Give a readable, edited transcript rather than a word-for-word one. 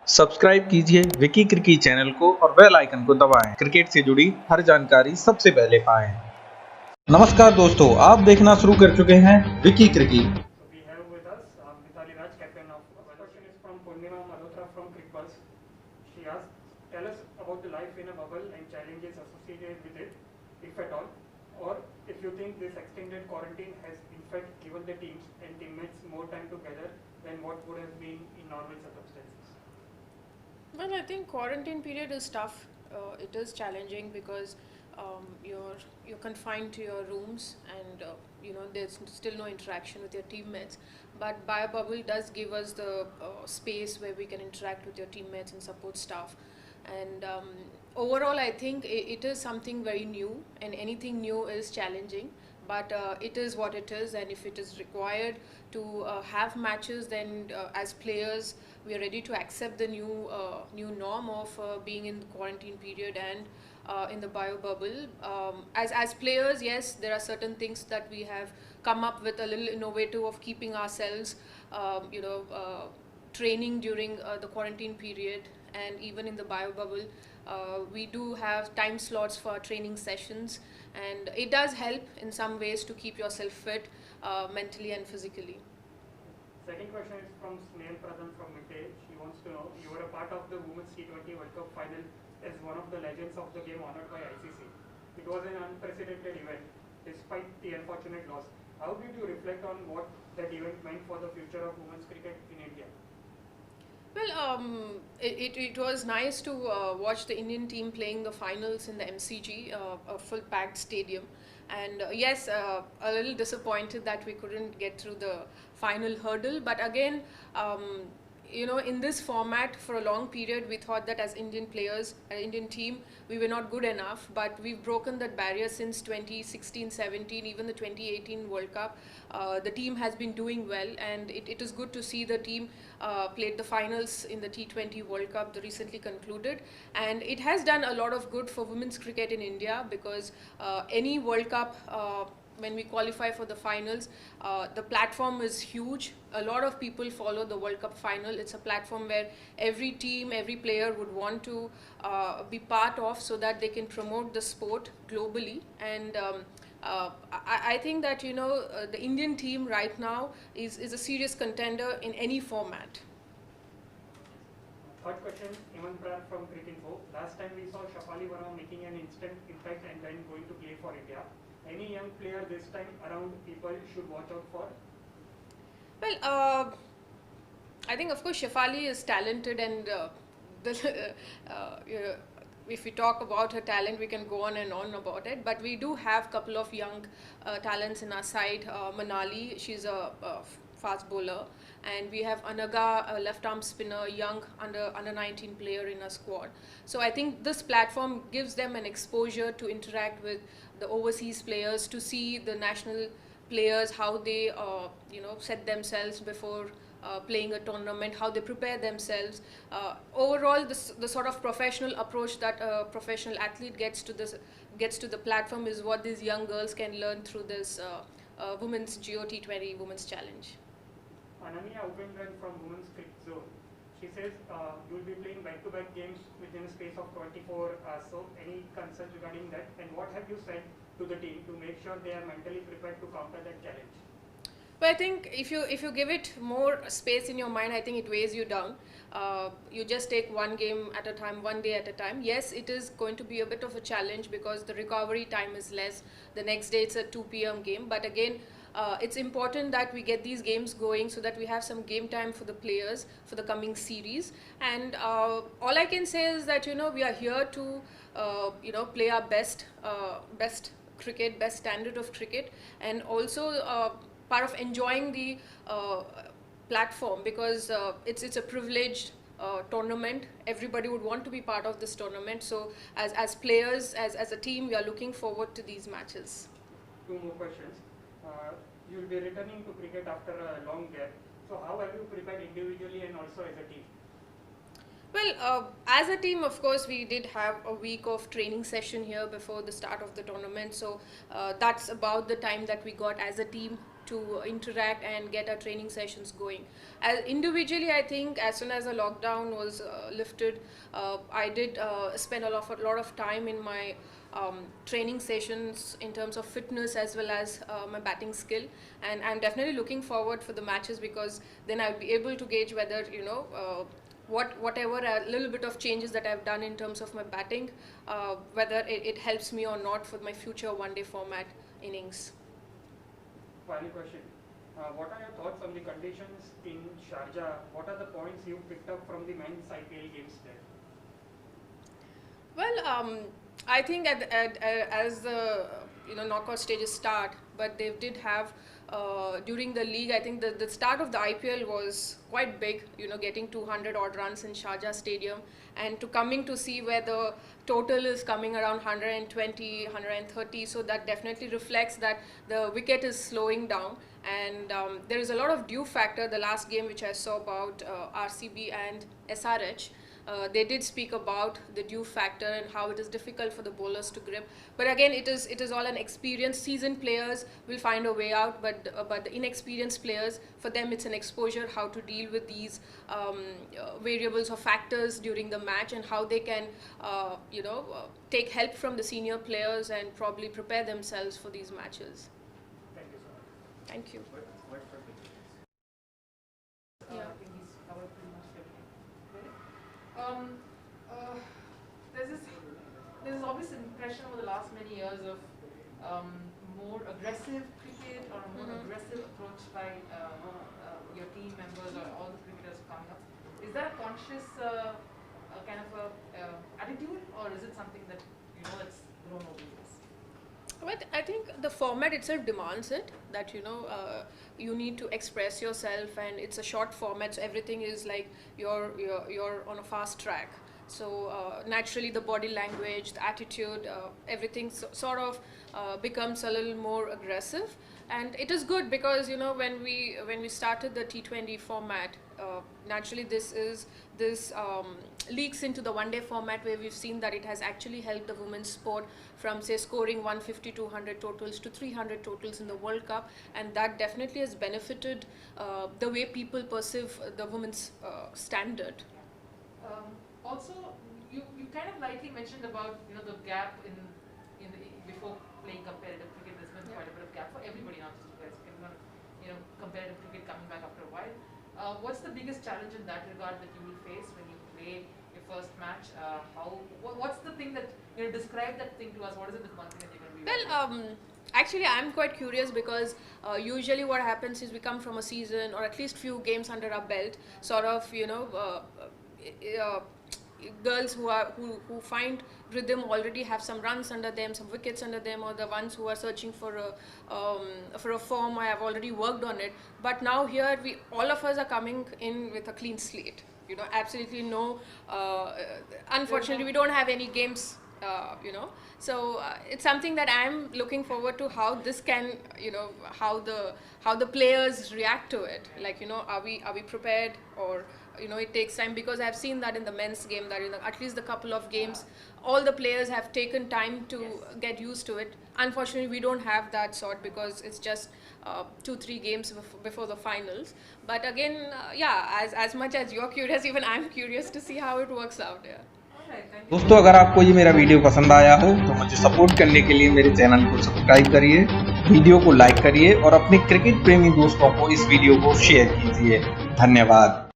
Subscribe कीजिए Vicky cricket channel को और बेल आइकन को दबाएं। क्रिकेट से जुड़ी हर जानकारी सबसे पहले पाएं। नमस्कार दोस्तों, आप देखना शुरू कर चुके हैं Vicky cricket. So we have with us Mithali Raj, captain of. First question is from Purnima Malhotra from Crickbuzz. She asks, tell us about the life in a bubble and challenges associated with it, if at all, or if you think this extended quarantine has in fact given the teams and teammates more time together than what would have been in normal circumstances. Well, I think quarantine period is tough. It is challenging because you're confined to your rooms, and there's still no interaction with your teammates. But BioBubble does give us the space where we can interact with your teammates and support staff. And overall, I think it is something very new, and anything new is challenging. But it is what it is, and if it is required to have matches, then as players, we are ready to accept the new norm of being in the quarantine period and in the bio bubble. As players, yes, there are certain things that we have come up with a little innovative of keeping ourselves, training during the quarantine period, and even in the bio bubble, we do have time slots for training sessions, and it does help in some ways to keep yourself fit mentally and physically. Second question is from Snehal Pradhan from Midday. She wants to know, you were a part of the Women's T20 World Cup final as one of the legends of the game honored by ICC. It was an unprecedented event despite the unfortunate loss. How did you reflect on what that event meant for the future of women's cricket in India? Well, it was nice to watch the Indian team playing the finals in the MCG, a full packed stadium. And yes, a little disappointed that we couldn't get through the final hurdle. But again, in this format for a long period, we thought that as Indian players, Indian team, we were not good enough. But we've broken that barrier since 2016-17, even the 2018 World Cup. The team has been doing well, and it is good to see the team played the finals in the T20 World Cup, the recently concluded. And it has done a lot of good for women's cricket in India because any World Cup, when we qualify for the finals, the platform is huge. A lot of people follow the World Cup final. It's a platform where every team, every player would want to be part of so that they can promote the sport globally. And I think that the Indian team right now is a serious contender in any format. Third question, Iman Pran from Cricinfo. Last time we saw Shafali Verma making an instant impact and then going to play for India. Any young player this time around people should watch out for? Well, I think of course Shefali is talented, and if we talk about her talent, we can go on and on about it. But we do have a couple of young talents in our side. Manali, she's a fast bowler, and we have Anaga, a left arm spinner, young under 19 player in our squad. So I think this platform gives them an exposure to interact with the overseas players, to see the national players, how they set themselves before playing a tournament, how they prepare themselves. Overall, the sort of professional approach that a professional athlete gets to the platform is what these young girls can learn through this women's GOT20 Women's Challenge. Ananya Upendran from Women's Cricket Zone. She says you will be playing back-to-back games within a space of 24 hours. So, any concerns regarding that? And what have you said to the team to make sure they are mentally prepared to counter that challenge? But I think if you give it more space in your mind, I think it weighs you down. You just take one game at a time, one day at a time. Yes, it is going to be a bit of a challenge because the recovery time is less. The next day it's a 2 p.m. game. But again, it's important that we get these games going so that we have some game time for the players for the coming series. And all I can say is that we are here to play our best cricket, best standard of cricket, and also part of enjoying the platform, because it's a privileged tournament. Everybody would want to be part of this tournament. So as players, as a team, we are looking forward to these matches. Two more questions. You will be returning to cricket after a long gap. So how have you prepared individually and also as a team? Well, as a team, of course, we did have a week of training session here before the start of the tournament. So that's about the time that we got as a team to interact and get our training sessions going. As individually, I think as soon as the lockdown was lifted, I did spend a lot of time in my training sessions in terms of fitness as well as my batting skill, and I'm definitely looking forward for the matches, because then I'll be able to gauge whether whatever a little bit of changes that I've done in terms of my batting, whether it helps me or not for my future one-day format innings. Final question. What are your thoughts on the conditions in Sharjah? What are the points you picked up from the men's IPL games there? Well, I think as the knockout stages start, but they did have during the league, I think the start of the IPL was quite big, getting 200 odd runs in Sharjah Stadium, and coming to see where the total is coming around 120, 130, so that definitely reflects that the wicket is slowing down, and there is a lot of dew factor. The last game which I saw about RCB and SRH, they did speak about the dew factor and how it is difficult for the bowlers to grip. But again, it is all an experienced, seasoned players will find a way out. But the inexperienced players, for them it's an exposure how to deal with these variables or factors during the match, and how they can take help from the senior players and probably prepare themselves for these matches. Thank you so much. Thank you. Yeah. I think he's covered pretty much everything. There's obvious impression over the last many years of more aggressive cricket or a more aggressive approach by your team members or all the cricketers coming up. Is that a conscious kind of attitude, or is it something that it's grown over the years? But I think the format itself demands it, that you need to express yourself, and it's a short format, so everything is like you're on a fast track. So naturally the body language, the attitude, everything sort of becomes a little more aggressive, and it is good because when we started the T20 format, naturally this leaks into the one-day format, where we've seen that it has actually helped the women's sport from, say, scoring 150, 200 totals to 300 totals in the World Cup, and that definitely has benefited the way people perceive the women's standard. Also, you kind of lightly mentioned about the gap in before playing competitive cricket. There's been quite a bit of gap for everybody, not just you guys. Competitive cricket coming back after a while. What's the biggest challenge in that regard that you will face when you play your first match? What's the thing that describe that thing to us? What is it, the one thing that you're going to be? Well, actually, I'm quite curious because usually what happens is we come from a season or at least few games under our belt, sort of girls who find rhythm already have some runs under them, some wickets under them, or the ones who are searching for a form. I have already worked on it, but now here all of us are coming in with a clean slate. Absolutely no. Unfortunately, we don't have any games. So it's something that I'm looking forward to, how this can, how the players react to it. Like, are we prepared, or it takes time, because I've seen that in the men's game, that in at least the couple of games, all the players have taken time to get used to it. Unfortunately, we don't have that sort, because it's just 2-3 games before the finals. But again, as much as you're curious, even I'm curious to see how it works out. Yeah. दोस्तों, अगर आपको ये मेरा video पसंद आया हो तो मुझे सपोर्ट करने के लिए मेरे चैनल को सब्सक्राइब करिए, वीडियो को लाइक करिए और अपने क्रिकेट प्रेमी दोस्तों को इस वीडियो को शेयर कीजिए। धन्यवाद।